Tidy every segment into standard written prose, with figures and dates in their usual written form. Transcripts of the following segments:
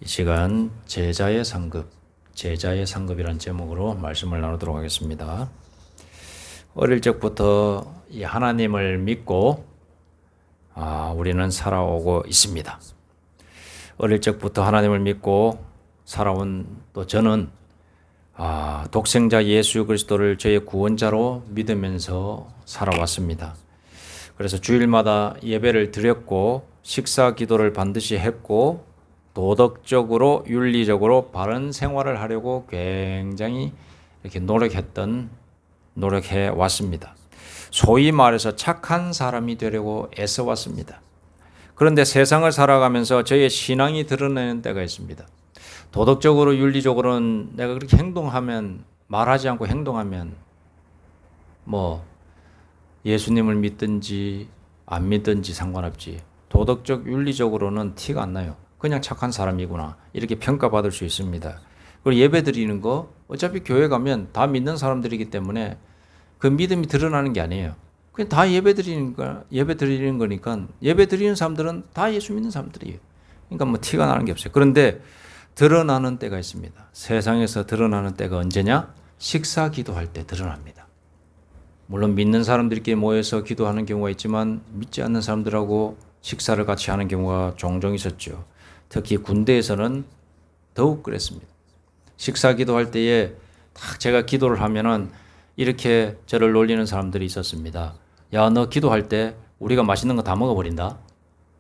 이 시간 제자의 상급이란 제목으로 말씀을 나누도록 하겠습니다. 어릴 적부터 이 하나님을 믿고 우리는 살아오고 있습니다. 어릴 적부터 하나님을 믿고 살아온 또 저는 독생자 예수 그리스도를 저의 구원자로 믿으면서 살아왔습니다. 그래서 주일마다 예배를 드렸고 식사 기도를 반드시 했고 도덕적으로 윤리적으로 바른 생활을 하려고 굉장히 이렇게 노력해 왔습니다. 소위 말해서 착한 사람이 되려고 애써 왔습니다. 그런데 세상을 살아가면서 저의 신앙이 드러내는 때가 있습니다. 도덕적으로 윤리적으로는 내가 그렇게 말하지 않고 행동하면 예수님을 믿든지 안 믿든지 상관없지. 도덕적 윤리적으로는 티가 안 나요. 그냥 착한 사람이구나 이렇게 평가받을 수 있습니다. 그리고 예배 드리는 거 어차피 교회 가면 다 믿는 사람들이기 때문에 그 믿음이 드러나는 게 아니에요. 그냥 다 예배 드리는 거니까 예배 드리는 사람들은 다 예수 믿는 사람들이에요. 그러니까 티가 나는 게 없어요. 그런데 드러나는 때가 있습니다. 세상에서 드러나는 때가 언제냐? 식사 기도할 때 드러납니다. 물론 믿는 사람들끼리 모여서 기도하는 경우가 있지만 믿지 않는 사람들하고 식사를 같이 하는 경우가 종종 있었죠. 특히 군대에서는 더욱 그랬습니다. 식사 기도할 때에 딱 제가 기도를 하면은 이렇게 저를 놀리는 사람들이 있었습니다. 야, 너 기도할 때 우리가 맛있는 거 다 먹어버린다.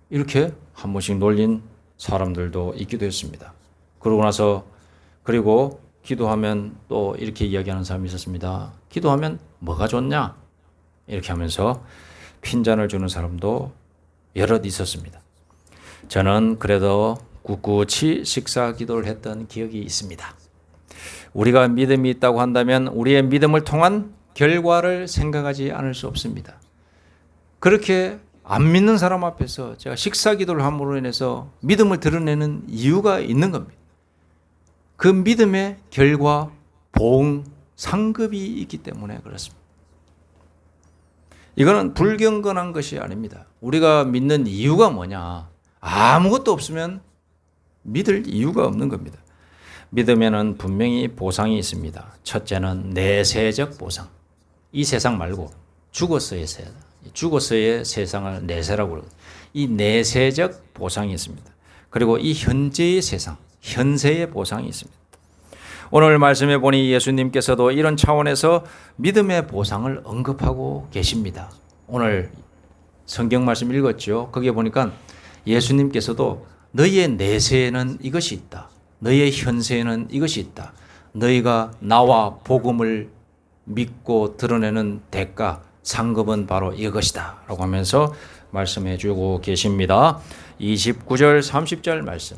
이렇게 한 번씩 놀린 사람들도 있기도 했습니다. 그리고 기도하면 또 이렇게 이야기하는 사람이 있었습니다. 기도하면 뭐가 좋냐? 이렇게 하면서 핀잔을 주는 사람도 여럿 있었습니다. 저는 그래도 꿋꿋이 식사 기도를 했던 기억이 있습니다. 우리가 믿음이 있다고 한다면 우리의 믿음을 통한 결과를 생각하지 않을 수 없습니다. 그렇게 안 믿는 사람 앞에서 제가 식사 기도를 함으로 인해서 믿음을 드러내는 이유가 있는 겁니다. 그 믿음의 결과, 보응, 상급이 있기 때문에 그렇습니다. 이거는 불경건한 것이 아닙니다. 우리가 믿는 이유가 뭐냐? 아무것도 없으면 믿을 이유가 없는 겁니다. 믿음에는 분명히 보상이 있습니다. 첫째는 내세적 보상. 이 세상 말고 죽어서의 세상을 내세라고 그러거든요. 이 내세적 보상이 있습니다. 그리고 이 현재의 세상, 현세의 보상이 있습니다. 오늘 말씀해 보니 예수님께서도 이런 차원에서 믿음의 보상을 언급하고 계십니다. 오늘 성경 말씀 읽었죠. 거기에 보니까 예수님께서도 너희의 내세에는 이것이 있다. 너희의 현세에는 이것이 있다. 너희가 나와 복음을 믿고 드러내는 대가, 상급은 바로 이것이다. 라고 하면서 말씀해 주고 계십니다. 29절 30절 말씀.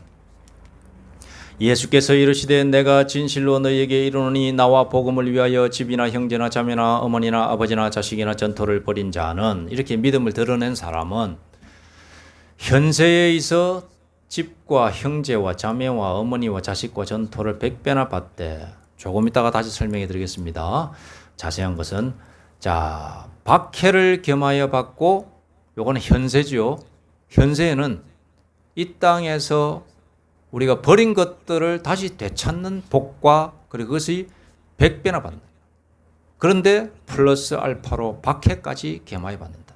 예수께서 이르시되 내가 진실로 너희에게 이르노니 나와 복음을 위하여 집이나 형제나 자매나 어머니나 아버지나 자식이나 전토를 벌인 자는, 이렇게 믿음을 드러낸 사람은 현세에 있어 집과 형제와 자매와 어머니와 자식과 전토를 100배나 받되, 조금 이따가 다시 설명해 드리겠습니다. 자세한 것은 박해를 겸하여 받고, 요거는 현세죠. 현세에는 이 땅에서 우리가 버린 것들을 다시 되찾는 복과, 그리고 그것이 100배나 받는다. 그런데 플러스 알파로 박해까지 겸하여 받는다.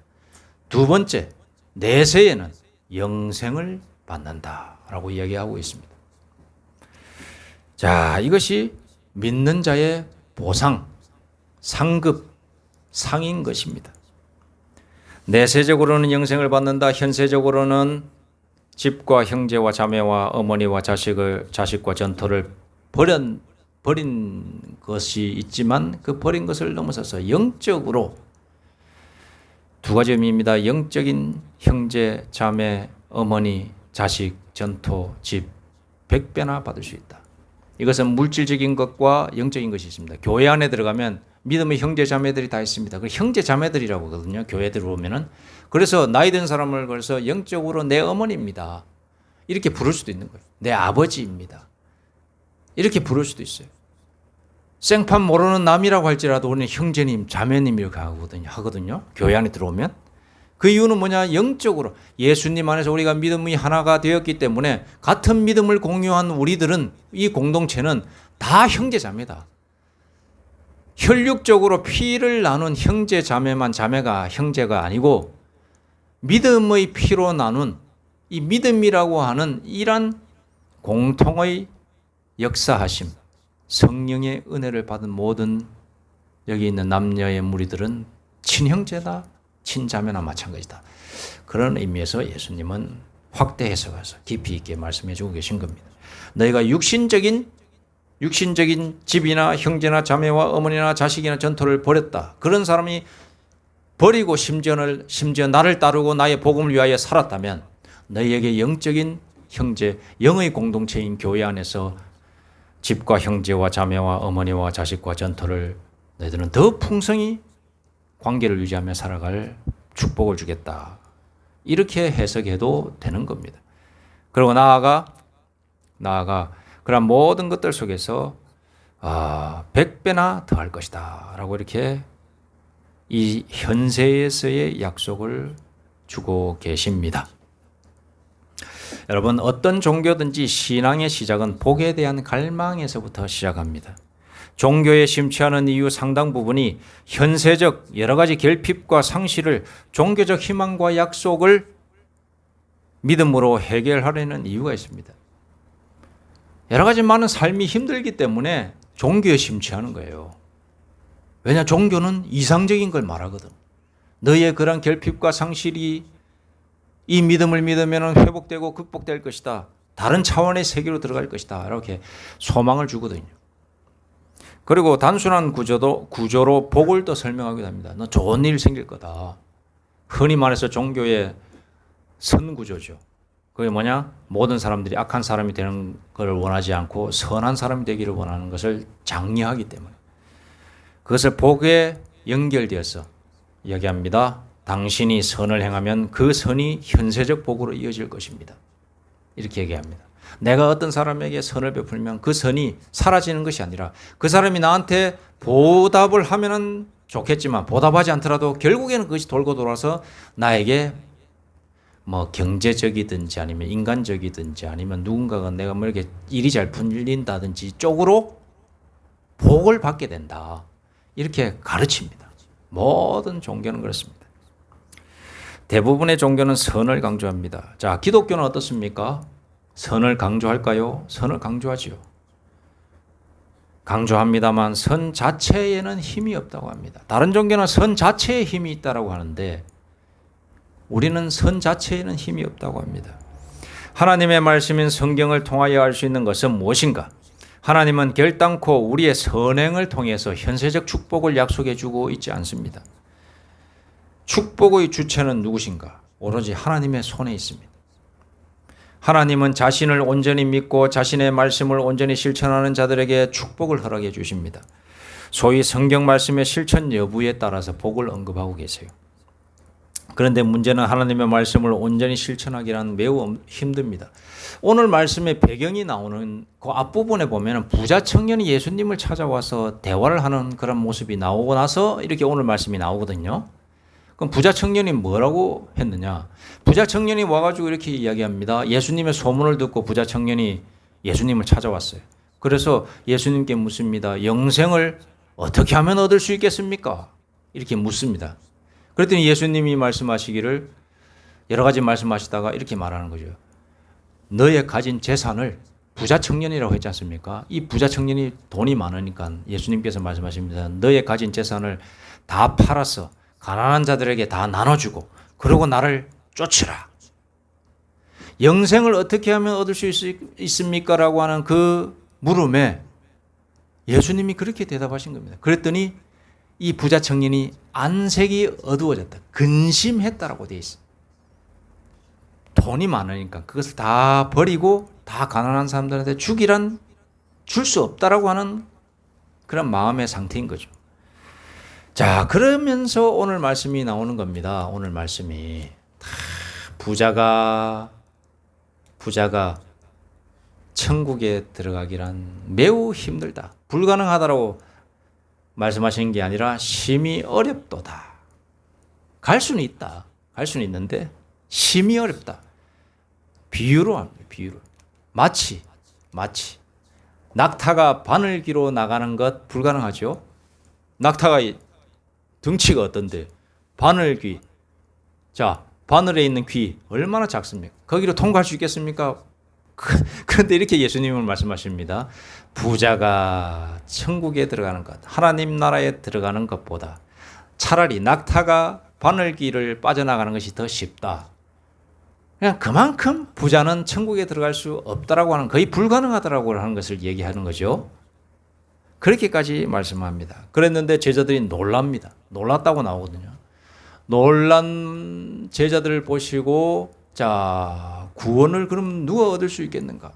두 번째, 내세에는 영생을 받는다라고 이야기하고 있습니다. 이것이 믿는 자의 보상, 상급, 상인 것입니다. 내세적으로는 영생을 받는다. 현세적으로는 집과 형제와 자매와 어머니와 자식과 전토를 버린 것이 있지만, 그 버린 것을 넘어서서 영적으로 두 가지 의미입니다. 영적인 형제, 자매, 어머니, 자식, 전토, 집 100배나 받을 수 있다. 이것은 물질적인 것과 영적인 것이 있습니다. 교회 안에 들어가면 믿음의 형제, 자매들이 다 있습니다. 그 형제, 자매들이라고 하거든요. 교회 들어오면은. 그래서 나이 든 사람을 그래서 영적으로 내 어머니입니다. 이렇게 부를 수도 있는 거예요. 내 아버지입니다. 이렇게 부를 수도 있어요. 생판 모르는 남이라고 할지라도 우리는 형제님, 자매님 이렇게 하거든요. 교회 안에 들어오면. 그 이유는 뭐냐? 영적으로 예수님 안에서 우리가 믿음이 하나가 되었기 때문에 같은 믿음을 공유한 우리들은, 이 공동체는 다 형제자매다. 혈육적으로 피를 나눈 형제 자매만 자매가 형제가 아니고, 믿음의 피로 나눈 이 믿음이라고 하는 이란 공통의 역사하심, 성령의 은혜를 받은 모든 여기 있는 남녀의 무리들은 친형제다, 친자매나 마찬가지다. 그런 의미에서 예수님은 확대 해석해서 깊이 있게 말씀해 주고 계신 겁니다. 너희가 육신적인 집이나 형제나 자매와 어머니나 자식이나 전토를 버렸다. 그런 사람이 버리고 심지어 나를 따르고 나의 복음을 위하여 살았다면, 너희에게 영적인 형제, 영의 공동체인 교회 안에서 집과 형제와 자매와 어머니와 자식과 전토를 너희들은 더 풍성히 관계를 유지하며 살아갈 축복을 주겠다. 이렇게 해석해도 되는 겁니다. 그리고 나아가 그런 모든 것들 속에서 100배나 더할 것이다 라고 이렇게 이 현세에서의 약속을 주고 계십니다. 여러분, 어떤 종교든지 신앙의 시작은 복에 대한 갈망에서부터 시작합니다. 종교에 심취하는 이유 상당 부분이 현세적 여러 가지 결핍과 상실을 종교적 희망과 약속을 믿음으로 해결하려는 이유가 있습니다. 여러 가지 많은 삶이 힘들기 때문에 종교에 심취하는 거예요. 왜냐, 종교는 이상적인 걸 말하거든. 너희의 그런 결핍과 상실이 이 믿음을 믿으면 회복되고 극복될 것이다. 다른 차원의 세계로 들어갈 것이다. 이렇게 소망을 주거든요. 그리고 단순한 구조로 복을 또 설명하기도 합니다. 너 좋은 일 생길 거다. 흔히 말해서 종교의 선구조죠. 그게 뭐냐? 모든 사람들이 악한 사람이 되는 것을 원하지 않고 선한 사람이 되기를 원하는 것을 장려하기 때문에 그것을 복에 연결되어서 이야기합니다. 당신이 선을 행하면 그 선이 현세적 복으로 이어질 것입니다. 이렇게 얘기합니다. 내가 어떤 사람에게 선을 베풀면 그 선이 사라지는 것이 아니라, 그 사람이 나한테 보답을 하면은 좋겠지만 보답하지 않더라도 결국에는 그것이 돌고 돌아서 나에게 뭐 경제적이든지 아니면 인간적이든지 아니면 누군가가 내가 뭐 이렇게 일이 잘 풀린다든지 쪽으로 복을 받게 된다. 이렇게 가르칩니다. 모든 종교는 그렇습니다. 대부분의 종교는 선을 강조합니다. 자, 기독교는 어떻습니까? 선을 강조할까요? 선을 강조하지요. 강조합니다만 선 자체에는 힘이 없다고 합니다. 다른 종교는 선 자체에 힘이 있다고 하는데 우리는 선 자체에는 힘이 없다고 합니다. 하나님의 말씀인 성경을 통하여 알 수 있는 것은 무엇인가? 하나님은 결단코 우리의 선행을 통해서 현세적 축복을 약속해 주고 있지 않습니다. 축복의 주체는 누구신가? 오로지 하나님의 손에 있습니다. 하나님은 자신을 온전히 믿고 자신의 말씀을 온전히 실천하는 자들에게 축복을 허락해 주십니다. 소위 성경 말씀의 실천 여부에 따라서 복을 언급하고 계세요. 그런데 문제는 하나님의 말씀을 온전히 실천하기란 매우 힘듭니다. 오늘 말씀의 배경이 나오는 그 앞부분에 보면 부자 청년이 예수님을 찾아와서 대화를 하는 그런 모습이 나오고 나서 이렇게 오늘 말씀이 나오거든요. 그럼 부자 청년이 뭐라고 했느냐? 부자 청년이 와가지고 이렇게 이야기합니다. 예수님의 소문을 듣고 부자 청년이 예수님을 찾아왔어요. 그래서 예수님께 묻습니다. 영생을 어떻게 하면 얻을 수 있겠습니까? 이렇게 묻습니다. 그랬더니 예수님이 말씀하시기를 여러 가지 말씀하시다가 이렇게 말하는 거죠. 너의 가진 재산을, 부자 청년이라고 했지 않습니까? 이 부자 청년이 돈이 많으니까 예수님께서 말씀하십니다. 너의 가진 재산을 다 팔아서 가난한 자들에게 다 나눠주고 그러고 나를 쫓으라. 영생을 어떻게 하면 얻을 수 있습니까? 라고 하는 그 물음에 예수님이 그렇게 대답하신 겁니다. 그랬더니 이 부자 청년이 안색이 어두워졌다. 근심했다라고 되어 있어요. 돈이 많으니까 그것을 다 버리고 다 가난한 사람들한테 주기란 줄 수 없다라고 하는 그런 마음의 상태인 거죠. 자, 그러면서 오늘 말씀이 나오는 겁니다. 오늘 말씀이 부자가 천국에 들어가기란 매우 힘들다. 불가능하다라고 말씀하시는 게 아니라 심히 어렵도다. 갈 수는 있다. 할 수는 있는데 심히 어렵다. 비유로 합니다. 비유로. 마치 낙타가 바늘귀로 나가는 것 불가능하죠. 낙타가 덩치가 어떤데 바늘귀. 자, 바늘에 있는 귀 얼마나 작습니까? 거기로 통과할 수 있겠습니까? 그런데 이렇게 예수님은 말씀하십니다. 부자가 천국에 들어가는 것, 하나님 나라에 들어가는 것보다 차라리 낙타가 바늘귀를 빠져나가는 것이 더 쉽다. 그냥 그만큼 부자는 천국에 들어갈 수 없다라고 하는, 거의 불가능하다라고 하는 것을 얘기하는 거죠. 그렇게까지 말씀합니다. 그랬는데 제자들이 놀랍니다. 놀랐다고 나오거든요. 놀란 제자들을 보시고 자, 구원을 그럼 누가 얻을 수 있겠는가?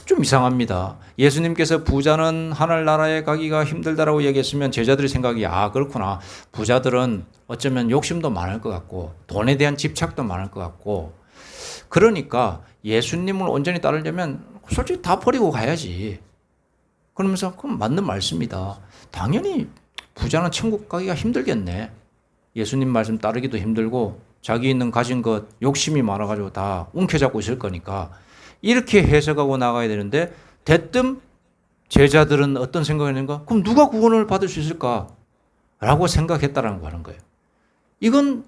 좀 이상합니다. 예수님께서 부자는 하늘나라에 가기가 힘들다라고 얘기했으면 제자들의 생각이 그렇구나. 부자들은 어쩌면 욕심도 많을 것 같고 돈에 대한 집착도 많을 것 같고 그러니까 예수님을 온전히 따르려면 솔직히 다 버리고 가야지. 그러면서 그럼 맞는 말씀이다. 당연히 부자는 천국 가기가 힘들겠네. 예수님 말씀 따르기도 힘들고 자기 있는 가진 것 욕심이 많아가지고 다 움켜잡고 있을 거니까 이렇게 해석하고 나가야 되는데 대뜸 제자들은 어떤 생각을 했는가? 그럼 누가 구원을 받을 수 있을까? 라고 생각했다라는 거 하는 거예요. 이건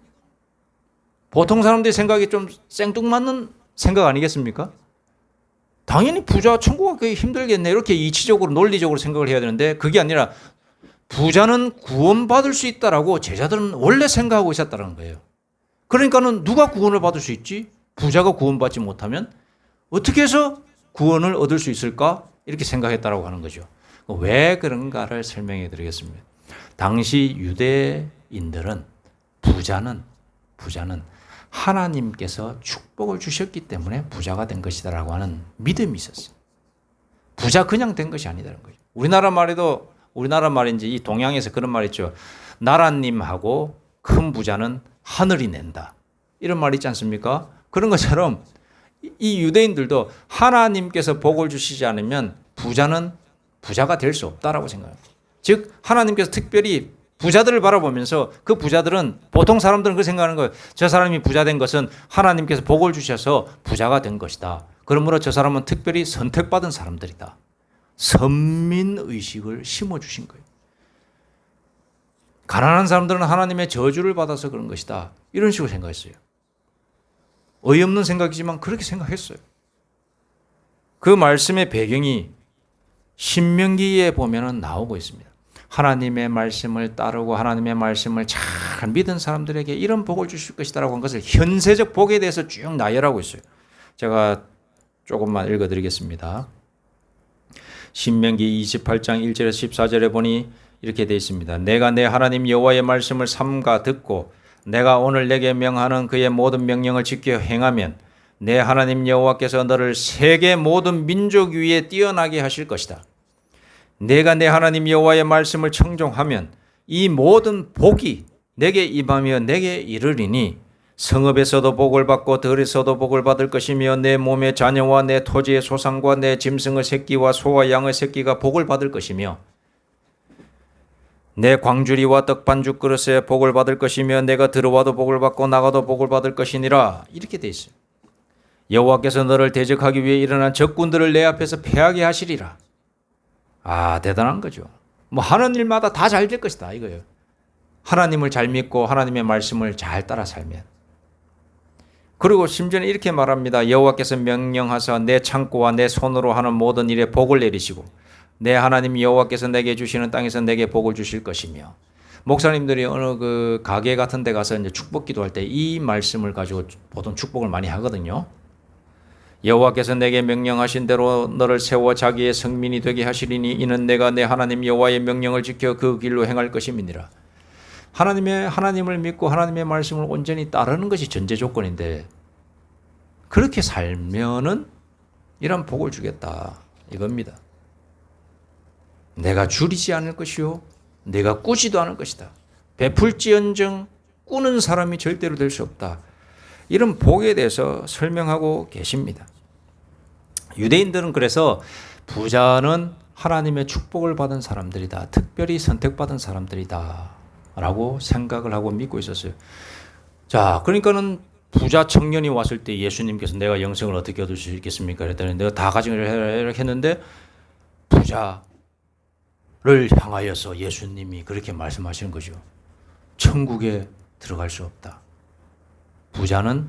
보통 사람들의 생각이 좀 생뚱맞는 생각 아니겠습니까? 당연히 부자 천국 가기 힘들겠네. 이렇게 이치적으로 논리적으로 생각을 해야 되는데 그게 아니라 부자는 구원받을 수 있다라고 제자들은 원래 생각하고 있었다는 거예요. 그러니까는 누가 구원을 받을 수 있지? 부자가 구원받지 못하면 어떻게 해서 구원을 얻을 수 있을까? 이렇게 생각했다라고 하는 거죠. 왜 그런가를 설명해 드리겠습니다. 당시 유대인들은 부자는 하나님께서 축복을 주셨기 때문에 부자가 된 것이다라고 하는 믿음이 있었어요. 부자 그냥 된 것이 아니다라는 거죠. 우리나라 말인지 이 동양에서 그런 말 있죠. 나라님하고 큰 부자는 하늘이 낸다. 이런 말 있지 않습니까? 그런 것처럼 이 유대인들도 하나님께서 복을 주시지 않으면 부자는 부자가 될 수 없다라고 생각합니다. 즉 하나님께서 특별히 부자들을 바라보면서 그 부자들은 보통 사람들은 그 생각하는 거예요. 저 사람이 부자 된 것은 하나님께서 복을 주셔서 부자가 된 것이다. 그러므로 저 사람은 특별히 선택받은 사람들이다. 선민의식을 심어주신 거예요. 가난한 사람들은 하나님의 저주를 받아서 그런 것이다. 이런 식으로 생각했어요. 어이없는 생각이지만 그렇게 생각했어요. 그 말씀의 배경이 신명기에 보면 나오고 있습니다. 하나님의 말씀을 따르고 하나님의 말씀을 잘 믿은 사람들에게 이런 복을 주실 것이다라고 한 것을 현세적 복에 대해서 쭉 나열하고 있어요. 제가 조금만 읽어드리겠습니다. 신명기 28장 1절에서 14절에 보니 이렇게 되어 있습니다. 내가 내 하나님 여호와의 말씀을 삼가 듣고 내가 오늘 내게 명하는 그의 모든 명령을 지켜 행하면 내 하나님 여호와께서 너를 세계 모든 민족 위에 뛰어나게 하실 것이다. 내가 내 하나님 여호와의 말씀을 청종하면 이 모든 복이 내게 임하며 내게 이르리니 성읍에서도 복을 받고 들에서도 복을 받을 것이며 내 몸의 자녀와 내 토지의 소산과 내 짐승의 새끼와 소와 양의 새끼가 복을 받을 것이며 내 광주리와 떡반죽 그릇에 복을 받을 것이며 내가 들어와도 복을 받고 나가도 복을 받을 것이니라. 이렇게 돼 있어요. 여호와께서 너를 대적하기 위해 일어난 적군들을 내 앞에서 패하게 하시리라. 대단한 거죠. 하는 일마다 다 잘 될 것이다 이거예요. 하나님을 잘 믿고 하나님의 말씀을 잘 따라 살면. 그리고 심지어는 이렇게 말합니다. 여호와께서 명령하사 내 창고와 내 손으로 하는 모든 일에 복을 내리시고 내 하나님 여호와께서 내게 주시는 땅에서 내게 복을 주실 것이며. 목사님들이 어느 그 가게 같은 데 가서 이제 축복 기도할 때 이 말씀을 가지고 보통 축복을 많이 하거든요. 여호와께서 내게 명령하신 대로 너를 세워 자기의 성민이 되게 하시리니 이는 내가 내 하나님 여호와의 명령을 지켜 그 길로 행할 것임이니라. 하나님을 믿고 하나님의 말씀을 온전히 따르는 것이 전제 조건인데 그렇게 살면은 이런 복을 주겠다 이겁니다. 내가 줄이지 않을 것이요 내가 꾸지도 않을 것이다. 베풀지언정 꾸는 사람이 절대로 될 수 없다. 이런 복에 대해서 설명하고 계십니다. 유대인들은 그래서 부자는 하나님의 축복을 받은 사람들이다. 특별히 선택받은 사람들이다. 라고 생각을 하고 믿고 있었어요. 자, 그러니까는 부자 청년이 왔을 때 예수님께서 내가 영생을 어떻게 얻을 수 있겠습니까? 그랬더니 내가 다 가진 걸 해라 했는데 부자를 향하여서 예수님이 그렇게 말씀하시는 거죠. 천국에 들어갈 수 없다. 부자는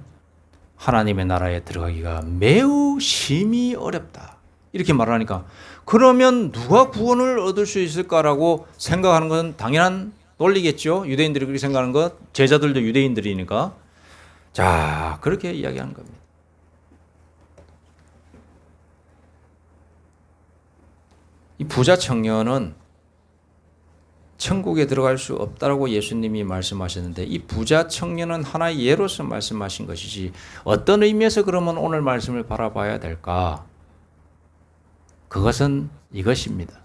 하나님의 나라에 들어가기가 매우 심히 어렵다. 이렇게 말하니까 그러면 누가 구원을 얻을 수 있을까라고 생각하는 건 당연한 논리겠죠. 유대인들이 그렇게 생각하는 것, 제자들도 유대인들이니까. 자, 그렇게 이야기하는 겁니다. 이 부자 청년은 천국에 들어갈 수 없다라고 예수님이 말씀하셨는데 이 부자 청년은 하나의 예로서 말씀하신 것이지 어떤 의미에서 그러면 오늘 말씀을 바라봐야 될까? 그것은 이것입니다.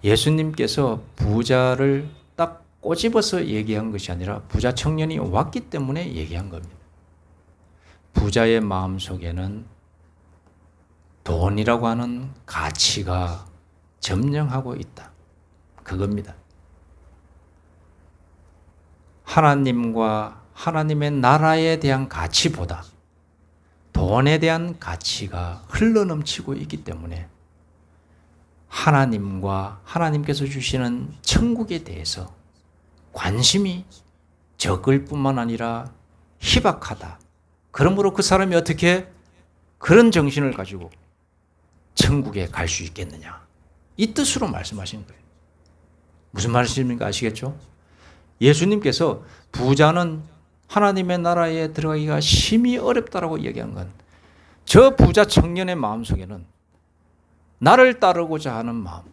예수님께서 부자를 딱 꼬집어서 얘기한 것이 아니라 부자 청년이 왔기 때문에 얘기한 겁니다. 부자의 마음속에는 돈이라고 하는 가치가 점령하고 있다. 그겁니다. 하나님과 하나님의 나라에 대한 가치보다 돈에 대한 가치가 흘러넘치고 있기 때문에 하나님과 하나님께서 주시는 천국에 대해서 관심이 적을 뿐만 아니라 희박하다. 그러므로 그 사람이 어떻게 그런 정신을 가지고 천국에 갈 수 있겠느냐. 이 뜻으로 말씀하시는 거예요. 무슨 말씀입니까? 아시겠죠? 예수님께서 부자는 하나님의 나라에 들어가기가 심히 어렵다라고 얘기한 건 저 부자 청년의 마음속에는 나를 따르고자 하는 마음,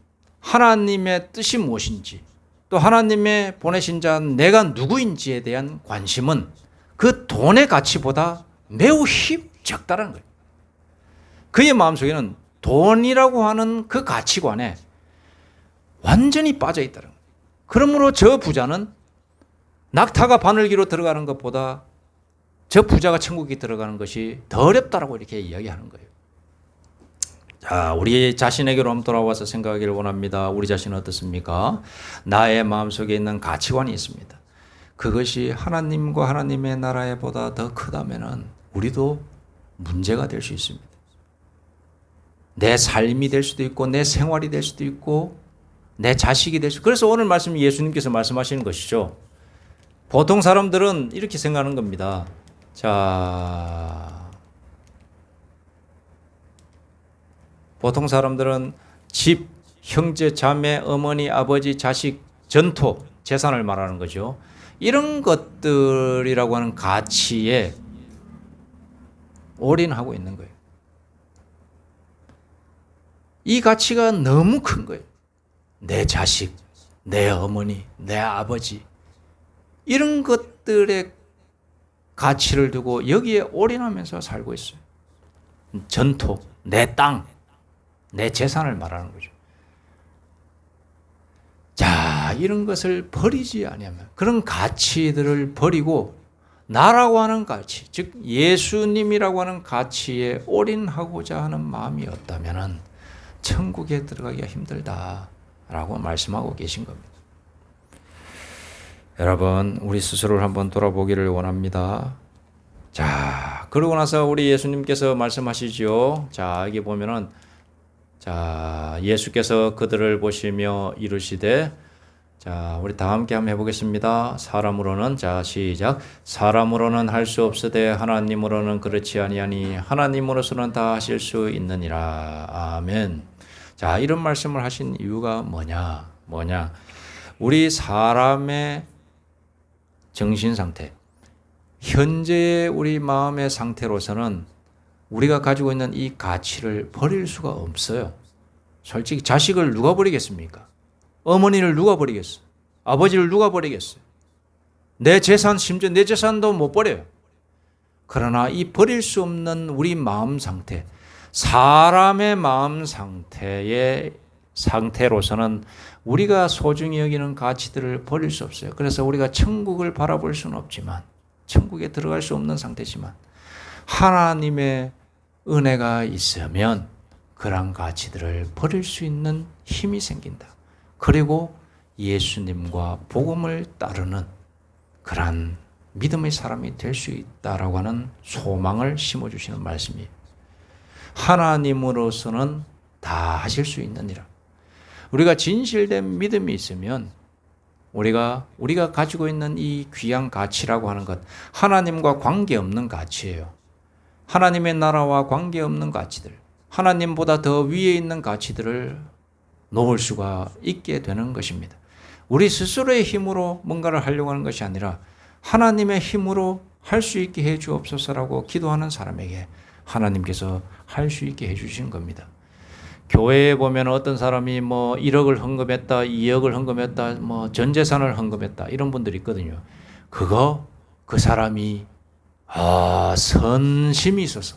하나님의 뜻이 무엇인지 또 하나님의 보내신 자 내가 누구인지에 대한 관심은 그 돈의 가치보다 매우 적다라는 거예요. 그의 마음속에는 돈이라고 하는 그 가치관에 완전히 빠져 있다는 거예요. 그러므로 저 부자는 낙타가 바늘기로 들어가는 것보다 저 부자가 천국에 들어가는 것이 더 어렵다라고 이렇게 이야기하는 거예요. 자, 우리 자신에게로 한번 돌아와서 생각하기를 원합니다. 우리 자신은 어떻습니까? 나의 마음속에 있는 가치관이 있습니다. 그것이 하나님과 하나님의 나라에 보다 더 크다면은 우리도 문제가 될 수 있습니다. 내 삶이 될 수도 있고 내 생활이 될 수도 있고 내 자식이 될 수. 그래서 오늘 말씀 예수님께서 말씀하시는 것이죠. 보통 사람들은 이렇게 생각하는 겁니다. 자, 보통 사람들은 집, 형제, 자매, 어머니, 아버지, 자식, 전토, 재산을 말하는 거죠. 이런 것들이라고 하는 가치에 올인하고 있는 거예요. 이 가치가 너무 큰 거예요. 내 자식, 내 어머니, 내 아버지 이런 것들의 가치를 두고 여기에 올인하면서 살고 있어요. 전토, 내 땅, 내 재산을 말하는 거죠. 자, 이런 것을 버리지 아니하면 그런 가치들을 버리고 나라고 하는 가치, 즉 예수님이라고 하는 가치에 올인하고자 하는 마음이 없다면 천국에 들어가기가 힘들다라고 말씀하고 계신 겁니다. 여러분, 우리 스스로를 한번 돌아보기를 원합니다. 자, 그러고 나서 우리 예수님께서 말씀하시죠. 자, 여기 보면은 자, 예수께서 그들을 보시며 이르시되, 자, 우리 다 함께 한번 해보겠습니다. 사람으로는, 자, 시작. 사람으로는 할 수 없으되 하나님으로는 그렇지 아니하니 하나님으로서는 다 하실 수 있느니라. 아멘. 자, 이런 말씀을 하신 이유가 뭐냐? 우리 사람의 정신 상태, 현재의 우리 마음의 상태로서는 우리가 가지고 있는 이 가치를 버릴 수가 없어요. 솔직히 자식을 누가 버리겠습니까? 어머니를 누가 버리겠어요? 아버지를 누가 버리겠어요? 내 재산, 심지어 내 재산도 못 버려요. 그러나 이 버릴 수 없는 우리 마음 상태, 사람의 마음 상태로서는 우리가 소중히 여기는 가치들을 버릴 수 없어요. 그래서 우리가 천국을 바라볼 수는 없지만, 천국에 들어갈 수 없는 상태지만 하나님의 은혜가 있으면 그런 가치들을 버릴 수 있는 힘이 생긴다. 그리고 예수님과 복음을 따르는 그런 믿음의 사람이 될 수 있다라고 하는 소망을 심어주시는 말씀이에요. 하나님으로서는 다 하실 수 있느니라. 우리가 진실된 믿음이 있으면 우리가 가지고 있는 이 귀한 가치라고 하는 것, 하나님과 관계없는 가치예요. 하나님의 나라와 관계없는 가치들, 하나님보다 더 위에 있는 가치들을 놓을 수가 있게 되는 것입니다. 우리 스스로의 힘으로 뭔가를 하려고 하는 것이 아니라 하나님의 힘으로 할 수 있게 해 주옵소서라고 기도하는 사람에게 하나님께서 할 수 있게 해 주시는 겁니다. 교회에 보면 어떤 사람이 뭐 1억을 헌금했다, 2억을 헌금했다, 뭐 전 재산을 헌금했다 이런 분들이 있거든요. 그 사람이 선심이 있어서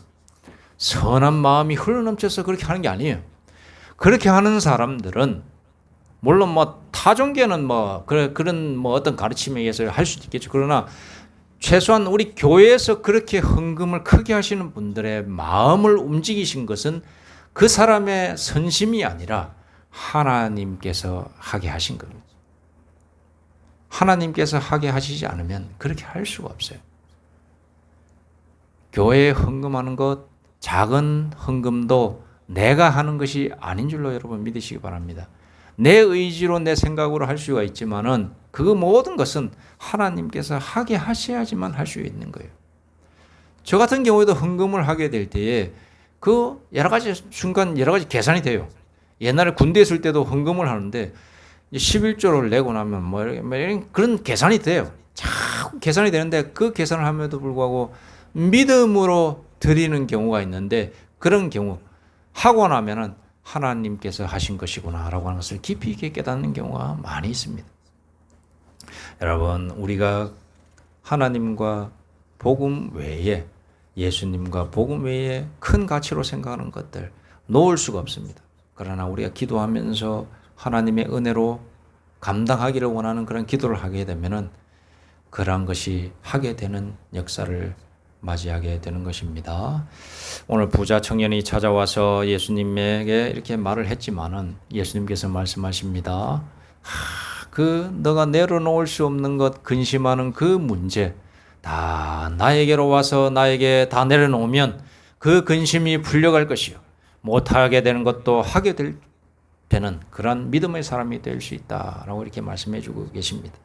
선한 마음이 흘러넘쳐서 그렇게 하는 게 아니에요. 그렇게 하는 사람들은 물론 뭐 타종교는 그런 어떤 가르침에 의해서 할 수도 있겠죠. 그러나 최소한 우리 교회에서 그렇게 헌금을 크게 하시는 분들의 마음을 움직이신 것은 그 사람의 선심이 아니라 하나님께서 하게 하신 겁니다. 하나님께서 하게 하시지 않으면 그렇게 할 수가 없어요. 교회에 헌금하는 것, 작은 헌금도 내가 하는 것이 아닌 줄로 여러분 믿으시기 바랍니다. 내 의지로 내 생각으로 할 수가 있지만은 그 모든 것은 하나님께서 하게 하셔야지만 할 수 있는 거예요. 저 같은 경우에도 헌금을 하게 될 때에 그 여러 가지 순간 여러 가지 계산이 돼요. 옛날에 군대에 있을 때도 헌금을 하는데 11조를 내고 나면 뭐 이런 그런 계산이 돼요. 자꾸 계산이 되는데 그 계산을 함에도 불구하고 믿음으로 드리는 경우가 있는데 그런 경우 하고 나면은 하나님께서 하신 것이구나라고 하는 것을 깊이 있게 깨닫는 경우가 많이 있습니다. 여러분, 우리가 하나님과 복음 외에 예수님과 복음 외에 큰 가치로 생각하는 것들 놓을 수가 없습니다. 그러나 우리가 기도하면서 하나님의 은혜로 감당하기를 원하는 그런 기도를 하게 되면은 그러한 것이 하게 되는 역사를 맞이하게 되는 것입니다. 오늘 부자 청년이 찾아와서 예수님에게 이렇게 말을 했지만은 예수님께서 말씀하십니다. 너가 내려놓을 수 없는 것, 근심하는 그 문제 다 나에게로 와서 나에게 다 내려놓으면 그 근심이 풀려갈 것이요. 못하게 되는 것도 하게 되는 그런 믿음의 사람이 될 수 있다라고 이렇게 말씀해 주고 계십니다.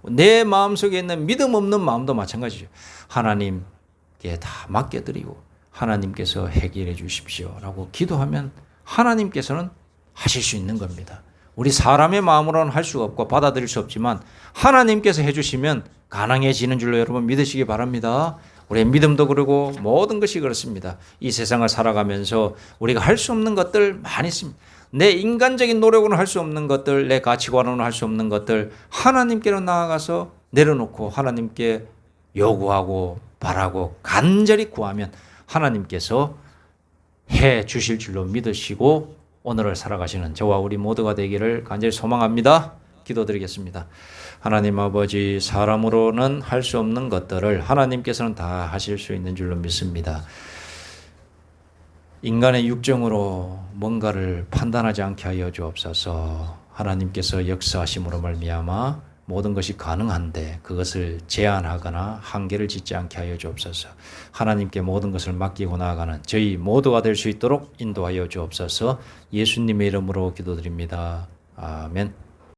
내 마음속에 있는 믿음 없는 마음도 마찬가지죠. 하나님께 다 맡겨드리고 하나님께서 해결해 주십시오 라고 기도하면 하나님께서는 하실 수 있는 겁니다. 우리 사람의 마음으로는 할 수가 없고 받아들일 수 없지만 하나님께서 해주시면 가능해지는 줄로 여러분 믿으시기 바랍니다. 우리의 믿음도 그러고 모든 것이 그렇습니다. 이 세상을 살아가면서 우리가 할 수 없는 것들 많이 있습니다. 내 인간적인 노력으로는 할 수 없는 것들, 내 가치관으로는 할 수 없는 것들 하나님께로 나아가서 내려놓고 하나님께 요구하고 바라고 간절히 구하면 하나님께서 해 주실 줄로 믿으시고 오늘을 살아가시는 저와 우리 모두가 되기를 간절히 소망합니다. 기도드리겠습니다. 하나님 아버지, 사람으로는 할 수 없는 것들을 하나님께서는 다 하실 수 있는 줄로 믿습니다. 인간의 육정으로 뭔가를 판단하지 않게 하여 주옵소서. 하나님께서 역사하심으로 말미암아 모든 것이 가능한데 그것을 제한하거나 한계를 짓지 않게 하여 주옵소서. 하나님께 모든 것을 맡기고 나아가는 저희 모두가 될 수 있도록 인도하여 주옵소서. 예수님의 이름으로 기도드립니다. 아멘.